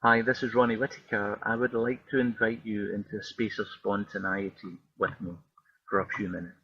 Hi, this is Ronnie Whitaker. I would like to invite you into a space of spontaneity with me for a few minutes.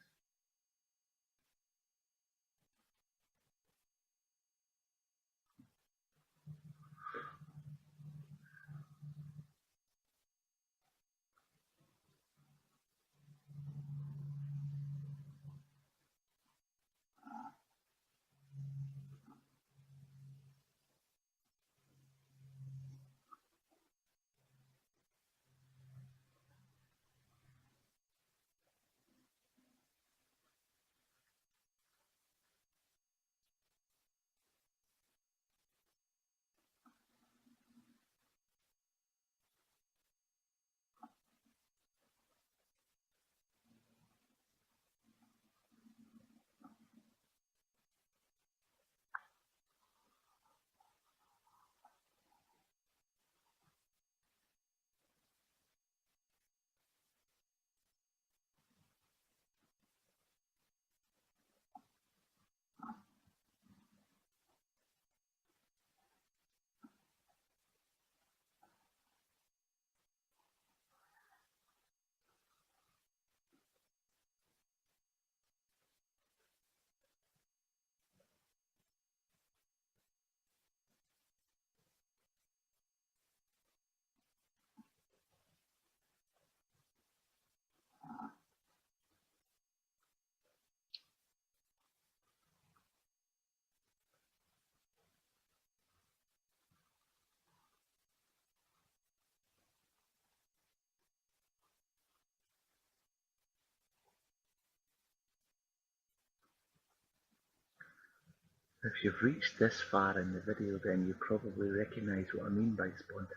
If you've reached this far in the video, then you probably recognize what I mean by spontaneity,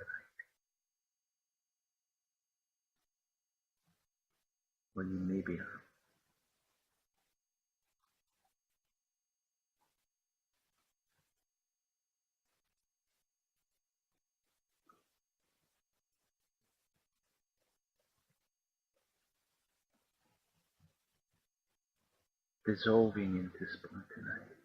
or you maybe have. Dissolving into spontaneity.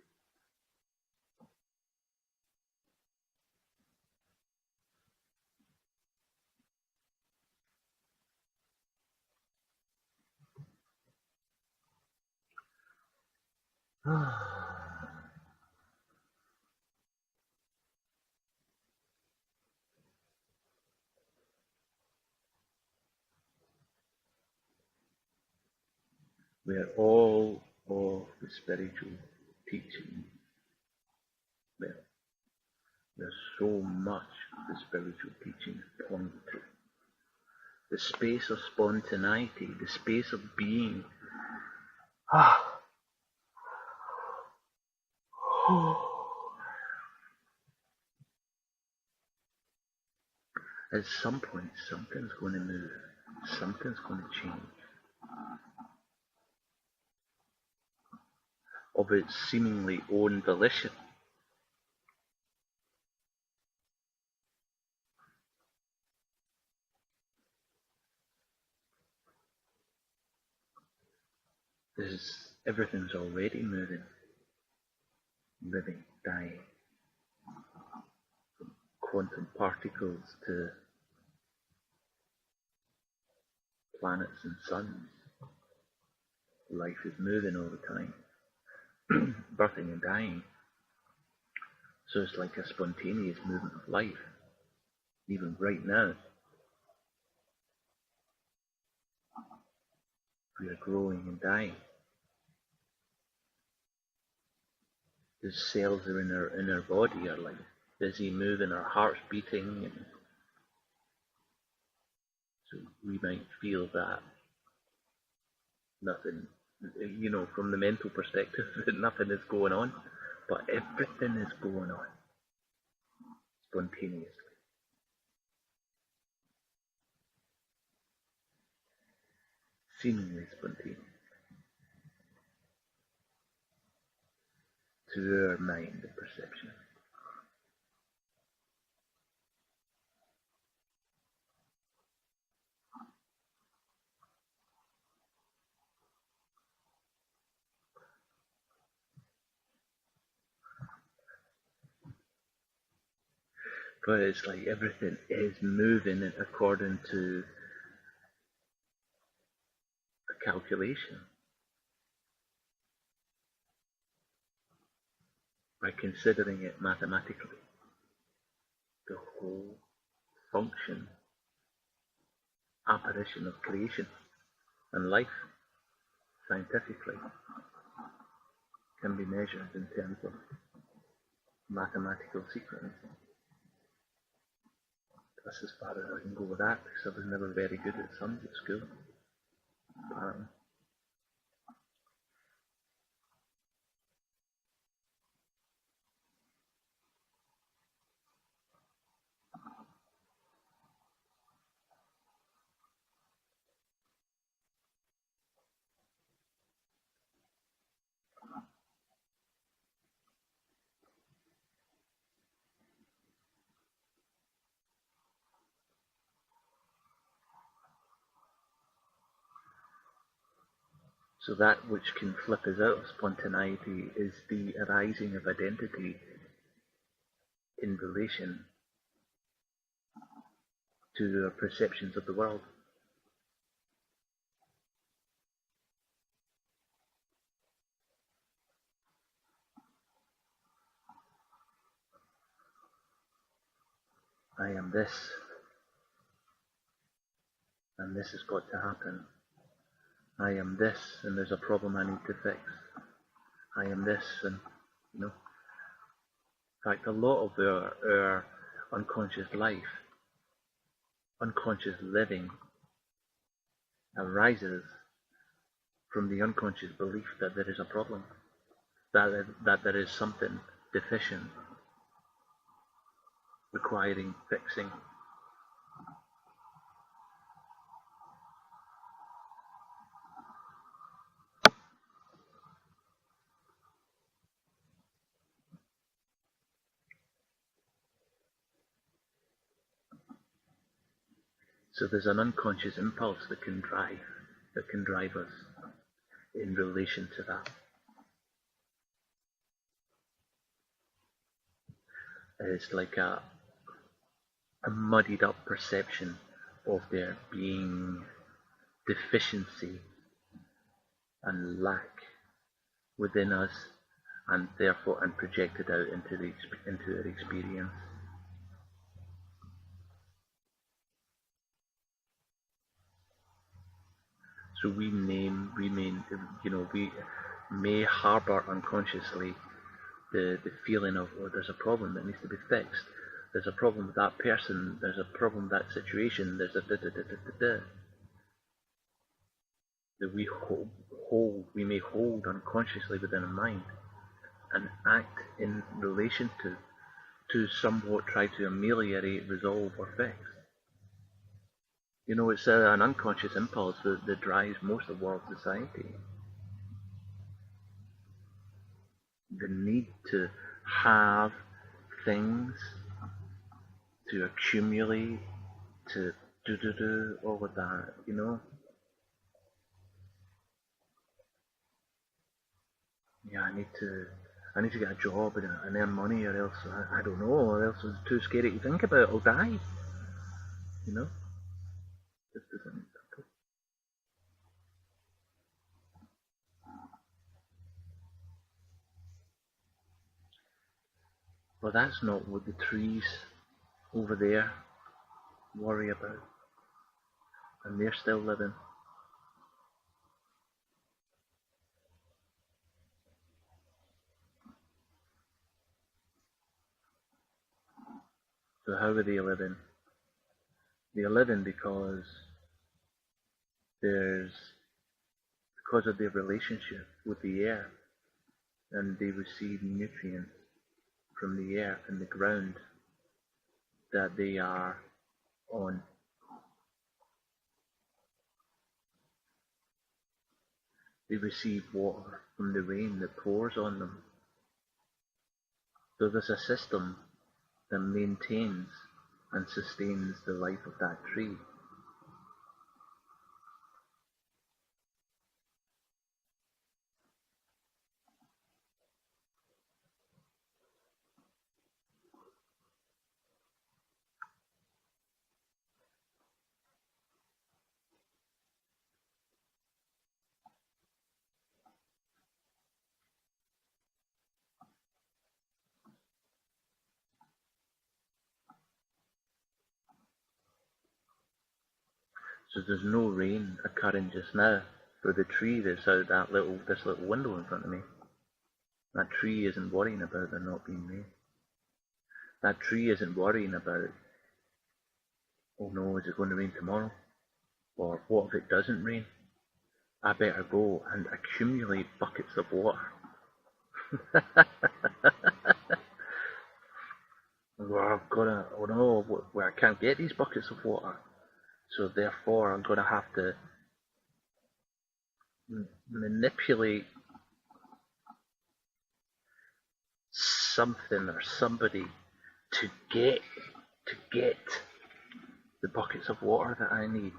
Where all of the spiritual teaching, well, there's so much of the spiritual teaching point to the space of spontaneity, the space of being. At some point, something's going to move, something's going to change of its seemingly own volition. Everything's already moving, living, dying, from quantum particles to planets and suns. Life is moving all the time, birthing and dying. So it's like a spontaneous movement of life, even right now. We are growing and dying. The cells are in our body are like busy moving, our heart's beating, and so we might feel that nothing, from the mental perspective, that nothing is going on, but everything is going on spontaneously. Seemingly spontaneous to our mind and perception. But it's like everything is moving according to a calculation. By considering it mathematically, the whole function, apparition of creation and life scientifically can be measured in terms of mathematical sequence. That's as far as I can go with that, because I was never very good at sums at school. So that which can flip us out of spontaneity is the arising of identity in relation to our perceptions of the world. I am this, and this has got to happen. I am this, and there's a problem I need to fix. I am this, and in fact, a lot of our unconscious life, unconscious living, arises from the unconscious belief that there is a problem, that there is something deficient, requiring fixing. So there's an unconscious impulse that can drive us in relation to that. It's like a muddied up perception of there being deficiency and lack within us, and therefore and projected out into our experience. So we may harbour unconsciously the feeling of, oh, there's a problem that needs to be fixed. There's a problem with that person. There's a problem with that situation. There's a da-da-da-da-da-da. That we may hold unconsciously within our mind and act in relation to somewhat try to ameliorate, resolve, or fix. It's an unconscious impulse that drives most of world society. The need to have things, to accumulate, to do all of that, Yeah, I need to get a job and earn money, or else I don't know, or else it's too scary to think about. I'll die. Just as an example. Well, that's not what the trees over there worry about, and they're still living. So how are they living? They're living because of their relationship with the air, and they receive nutrients from the air and the ground that they are on. They receive water from the rain that pours on them. So there's a system that maintains and sustains the life of that tree. So there's no rain occurring just now for the tree that's out this little window in front of me. That tree isn't worrying about there not being rain. That tree isn't worrying about, oh no, is it going to rain tomorrow? Or what if it doesn't rain? I better go and accumulate buckets of water. Well, I've got to, oh no, where I can't get these buckets of water. So therefore, I'm going to have to manipulate something or somebody to get the buckets of water that I need.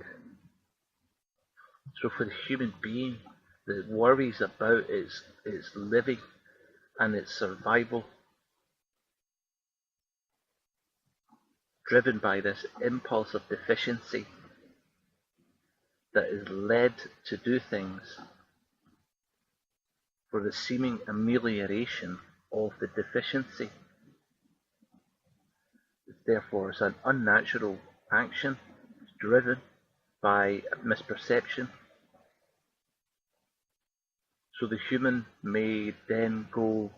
So for the human being, the worries about its living and its survival, driven by this impulse of deficiency that is led to do things for the seeming amelioration of the deficiency. Therefore, it's an unnatural action driven by misperception. So the human may then go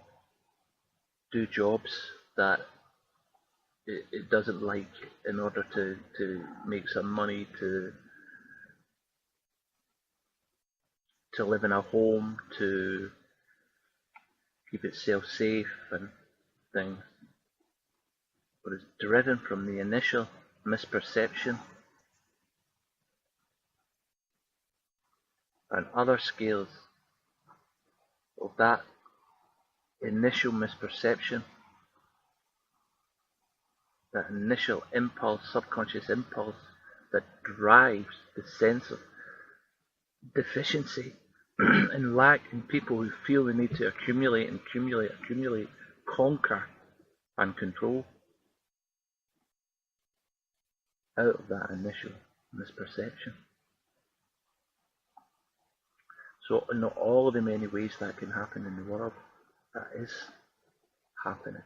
do jobs that it doesn't like in order to make some money, to live in a home, to keep itself safe and things. But it's driven from the initial misperception and other scales of that initial misperception, that initial impulse, subconscious impulse that drives the sense of deficiency and lack in people who feel the need to accumulate, conquer and control out of that initial misperception. So in all the many ways that can happen in the world, that is happening.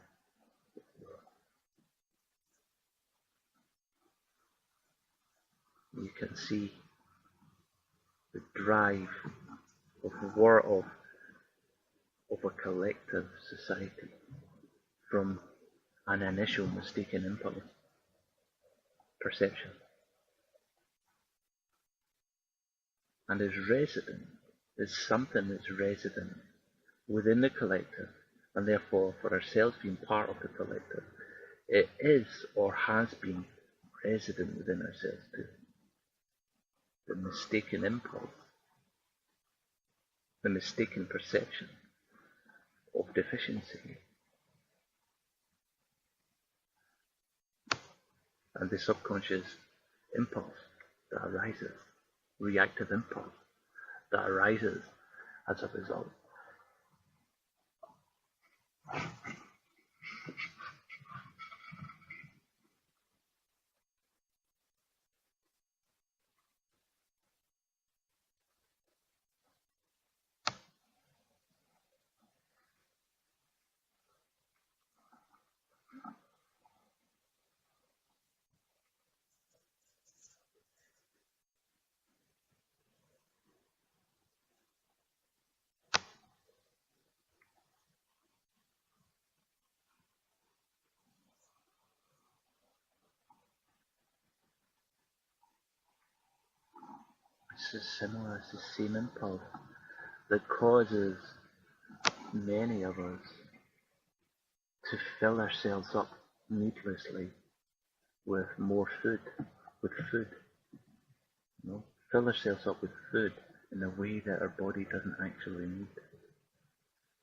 You can see the drive of a collective society from an initial mistaken impulse, perception, and is something that's resident within the collective, and therefore for ourselves being part of the collective, it is or has been resident within ourselves too. The mistaken impulse, the mistaken perception of deficiency, and the subconscious impulse that arises, reactive impulse that arises as a result. It's similar, it's the same impulse that causes many of us to fill ourselves up needlessly with more food, fill ourselves up with food in a way that our body doesn't actually need,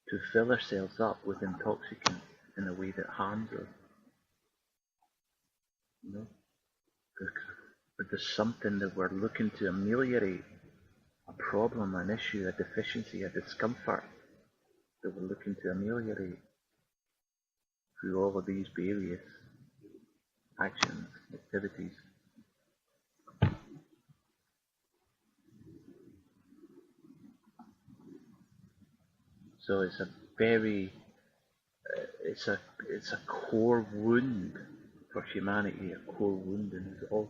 to fill ourselves up with intoxicants in a way that harms us. But there's something that we're looking to ameliorate, a problem, an issue, a deficiency, a discomfort that we're looking to ameliorate through all of these various actions, activities. So it's a very, it's a core wound for humanity, a core wound in us all.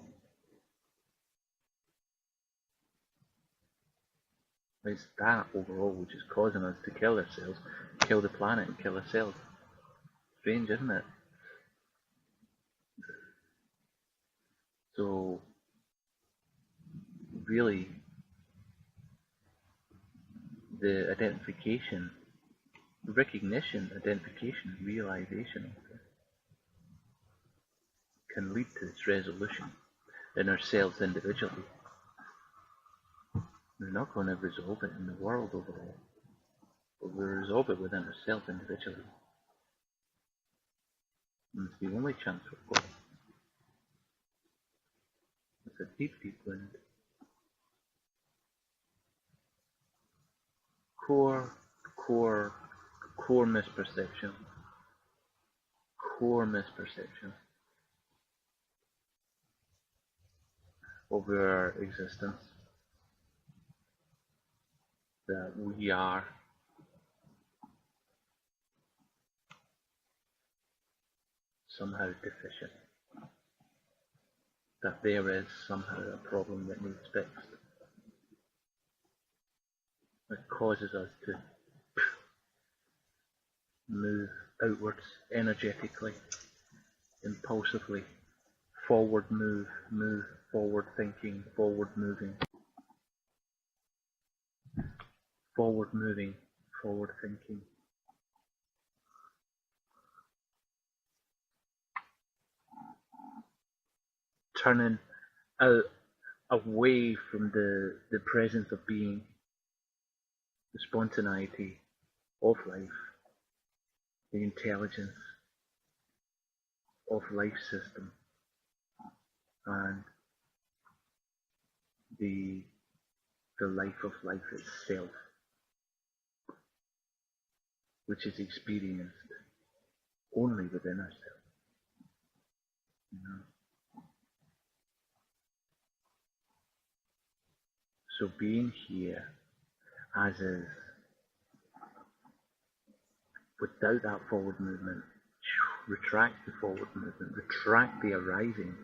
It's that overall which is causing us to kill ourselves, kill the planet, and kill ourselves. Strange, isn't it? So, really, the identification, recognition, identification, realization of this can lead to its resolution in ourselves individually. We're not going to resolve it in the world overall, but we'll resolve it within ourselves individually. And it's the only chance we've got. It's a deep, deep wind. Core, core, core misperception. Core misperception over our existence. That we are somehow deficient. That there is somehow a problem that needs fixed. It causes us to move outwards energetically, impulsively, forward move, forward thinking, forward moving, forward thinking. Turning out away from the presence of being, the spontaneity of life, the intelligence of life system, and the life of life itself, which is experienced only within ourselves. You know? So being here as is, without that forward movement, retract the forward movement, retract the arising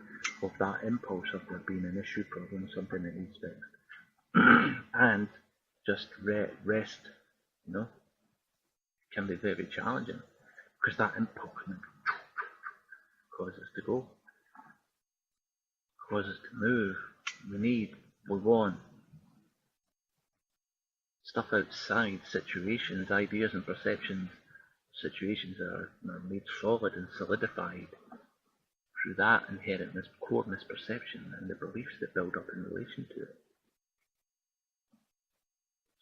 of that impulse of there being an issue, problem, something that needs fixed, and just rest, you know, can be very challenging because that impulse causes us to go, causes us to move. We want stuff outside, situations, ideas and perceptions, situations that are made solid and solidified through that inherent core misperception and the beliefs that build up in relation to it.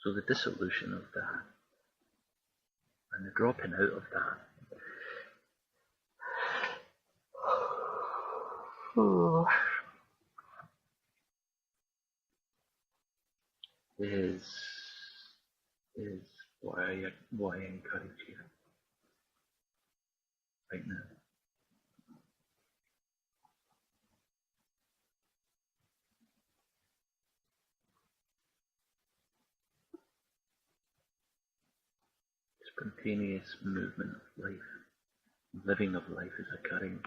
So the dissolution of that and the dropping out of that is what I encourage you right now. Spontaneous movement of life, living of life is occurring.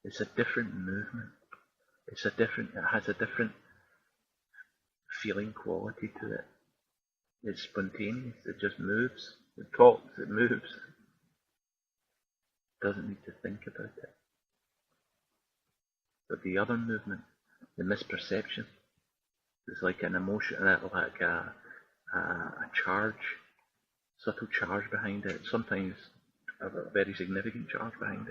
It's a different movement. It has a different feeling quality to it. It's spontaneous. It just moves. It talks. It moves. It doesn't need to think about it. But the other movement, the misperception, is like an emotion, like a charge, subtle charge behind it. Sometimes a very significant charge behind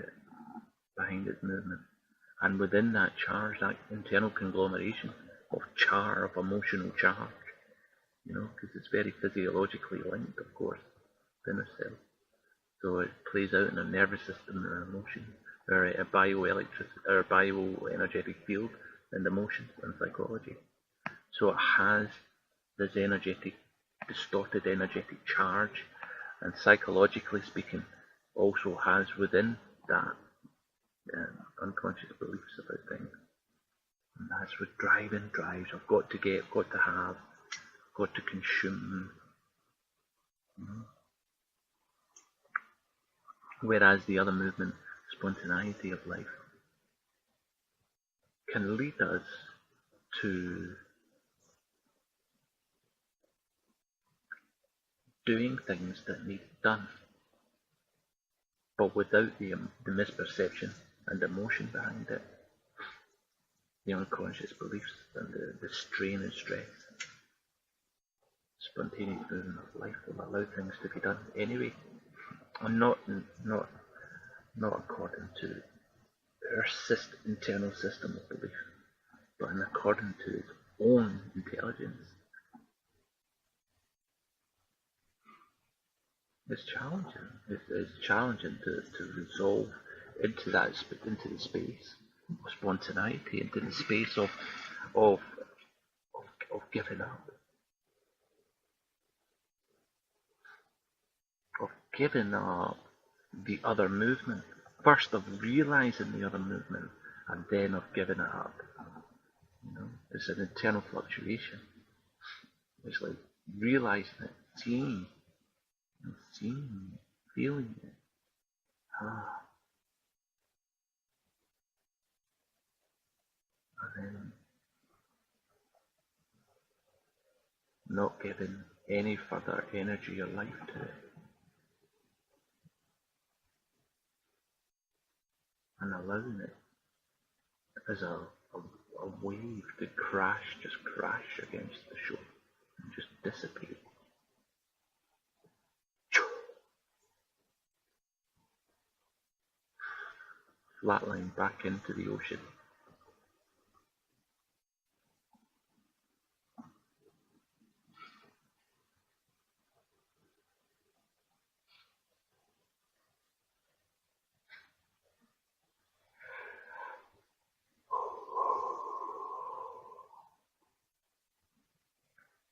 its movement. And within that charge, that internal conglomeration of emotional charge, you know, because it's very physiologically linked, of course, within ourselves. So it plays out in our nervous system, our emotions, our bioenergetic field, and emotions and psychology. So it has this distorted energetic charge, and psychologically speaking, also has within that unconscious beliefs about things. And that's what drives. I've got to get, got to have, got to consume. Whereas the other movement, spontaneity of life, can lead us to doing things that need done, but without the misperception and emotion behind it, the unconscious beliefs and the strain and stress. Spontaneous movement of life will allow things to be done anyway, and not according to our internal system of belief, but in according to its own intelligence. It's challenging. It's challenging to resolve into the space of spontaneity, into the space of of giving up, of giving up the other movement. First of realizing the other movement, and then of giving it up. It's an internal fluctuation. It's like realizing it, seeing it, feeling it. And then not giving any further energy or life to it. And allowing it as a wave to just crash against the shore and just dissipate. Flatline back into the ocean.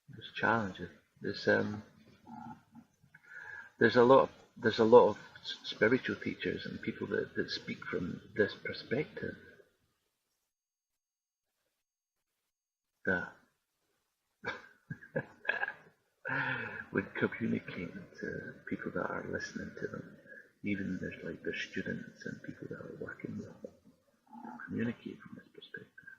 There's challenges. There's a lot of spiritual teachers and people that speak from this perspective, that when communicating to people that are listening to them, even there's students and people that are working with them, communicate from this perspective.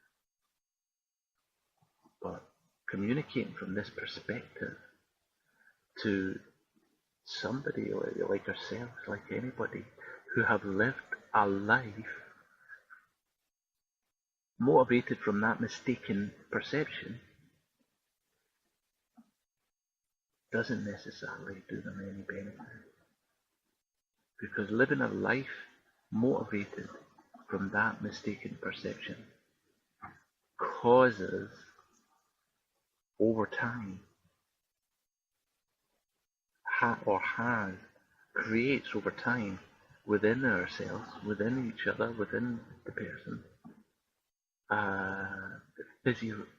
But communicating from this perspective to somebody like ourselves, like anybody who have lived a life motivated from that mistaken perception, doesn't necessarily do them any benefit. Because living a life motivated from that mistaken perception causes, over time, creates over time within ourselves, within each other, within the person,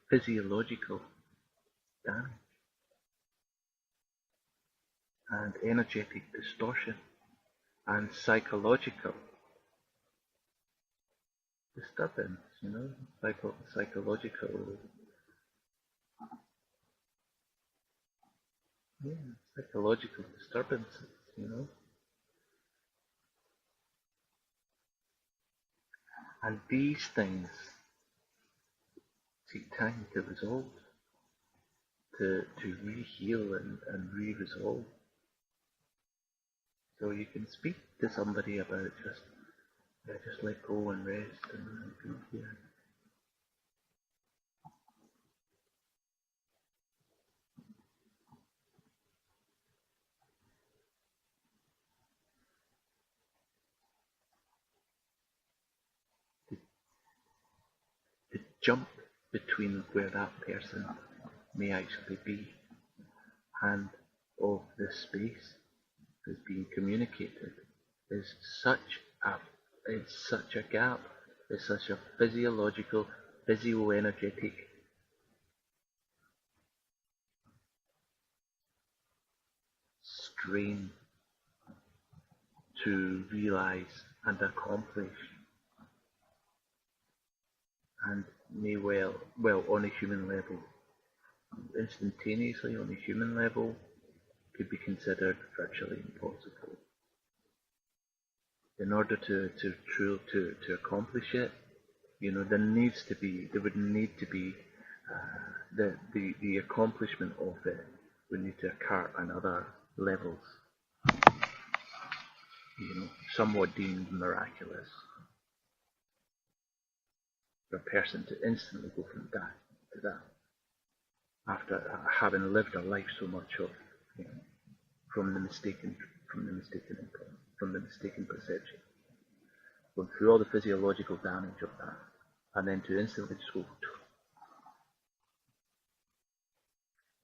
physiological damage and energetic distortion and psychological disturbance, psychological disturbances, And these things take time to resolve, to re-heal and re-resolve. So you can speak to somebody about just let go and rest and be here. To jump between where that person may actually be and of the space that's being communicated is such a gap, it's such a physiological, physio-energetic strain to realize and accomplish, and may well on a human level, instantaneously on a human level, could be considered virtually impossible. In order to accomplish it, there would need to be the accomplishment of it would need to occur another levels, somewhat deemed miraculous, for a person to instantly go from that to that, after having lived a life so much of, from the mistaken impulse, from the mistaken perception, going through all the physiological damage of that, and then to instantly just go.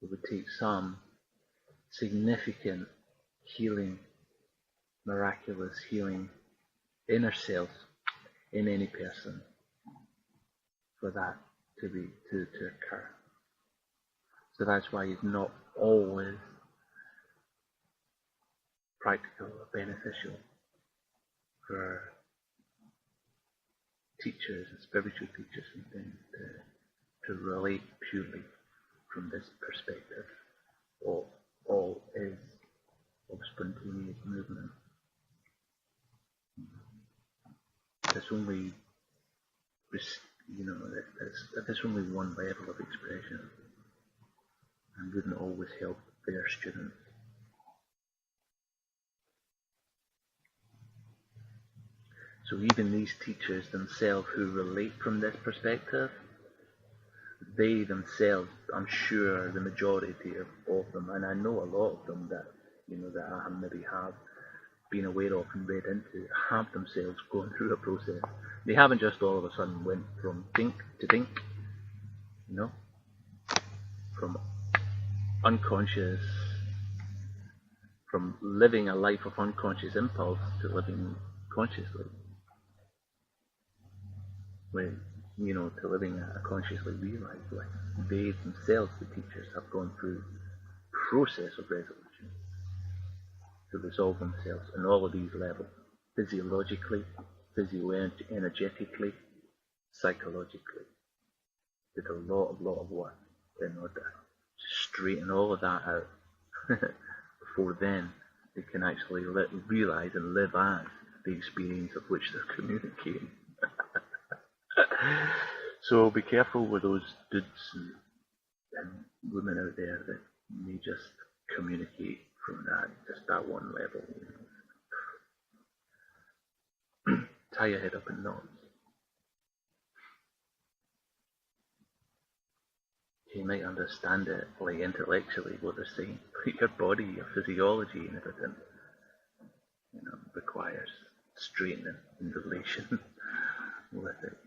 It would take some significant healing, miraculous healing, inner self in any person for that to occur. So that's why it's not always practical or beneficial for teachers and spiritual teachers and things to relate purely from this perspective. All is of spontaneous movement. There's only there's only one level of expression, and wouldn't always help their students. So even these teachers themselves who relate from this perspective, they themselves, I'm sure the majority of them, and I know a lot of them that I maybe have been aware of and read into, have themselves gone through a process. They haven't just all of a sudden went from think to think, from unconscious, from living a life of unconscious impulse to living consciously. To living a consciously realized life. They themselves, the teachers, have gone through a process of resolution to resolve themselves on all of these levels, physiologically, physio-energetically, psychologically. Did a lot of work in order to straighten all of that out before then they can actually realize and live as the experience of which they're communicating. So be careful with those dudes and women out there that may just communicate from that one level. Tie your head up in knots. You might understand it, like intellectually, what they're saying, but your body, your physiology, and everything, requires straightening in relation with it.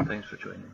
Thanks for joining.